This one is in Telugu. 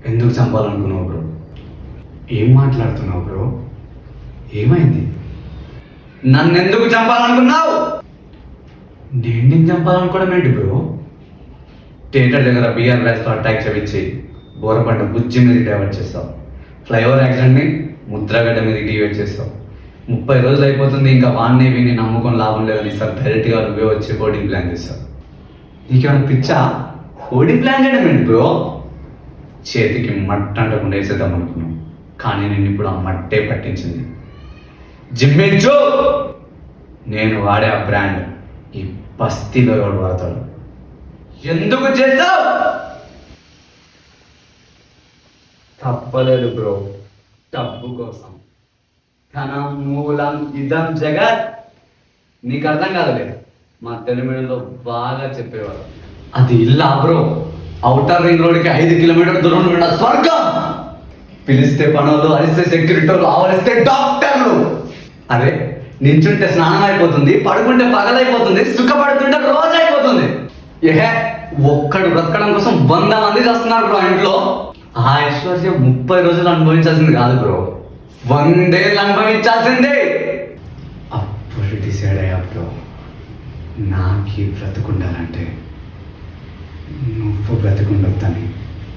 ఎందుకు చంపాలనుకున్నావు బ్రో? ఏం మాట్లాడుతున్నావు బ్రో? ఏమైంది? నన్ను ఎందుకు చంపాలనుకున్నావు? నేను చంపాలనుకోవడం ఏంటి బ్రో? థియేటర్ దగ్గర బిఆర్ రైస్తో అటాక్ చేయించి బోరపడ్డ బుజ్జి మీద డైవర్ట్ చేస్తావు. ఫ్లైఓవర్ యాక్సిడెంట్ని ముద్రగడ్డ మీద డివైడ్ చేస్తావు. 30 రోజులు అయిపోతుంది, ఇంకా వాడిని వీడిని నమ్ముకొని లాభం లేదని సార్ డైరెక్ట్గా నువ్వే వచ్చి కోడింగ్ ప్లాన్ చేస్తావు. నీకేమైనా పిచ్చా? కోడింగ్ ప్లాన్ చేయడం ఏంటి బ్రో? చేతికి మట్ట అంటకుండా వేసేద్దాం అనుకున్నాం, కానీ నేను ఇప్పుడు ఆ మట్టే పట్టించింది. జిమ్మించు! నేను వాడే ఆ బ్రాండ్ ఈ బస్తీలో ఎవడు వాడతాడు. ఎందుకు చేస్తావు? తప్పలేదు బ్రో, డబ్బు కోసం. ధనం మూలం ఇదం జగత్. నీకు అర్థం కాదులే, మా తెలుగులో బాగా చెప్పేవారు. అది ఇల్లా బ్రో? ఔటర్ రింగ్ రోడ్కి 5 కిలోమీటర్ల దూరంలో ఉన్న స్వర్గం. పిలిస్తే పనులు, అరిస్తే సెక్యూరిటీలు, ఆవరిస్తే డాక్టర్లు. అరే, నించుంటే స్నానం అయిపోతుంది, పడుకుంటే పగలైపోతుంది, సుఖపడుతుంటే రోజు అయిపోతుంది. ఒక్కడు బ్రతకడం కోసం 100 మంది చేస్తున్నారు బ్రో ఇంట్లో. ఆ ఐశ్వర్యం 30 రోజులు అనుభవించాల్సింది కాదు బ్రో, 100 ఏళ్ళు అనుభవించాల్సిందే. అప్పుడు డిసైడ్ అయ్యా బ్రో, నాకు బ్రతుకుండాలంటే నువ్వు బ్రతుకుండొద్దని.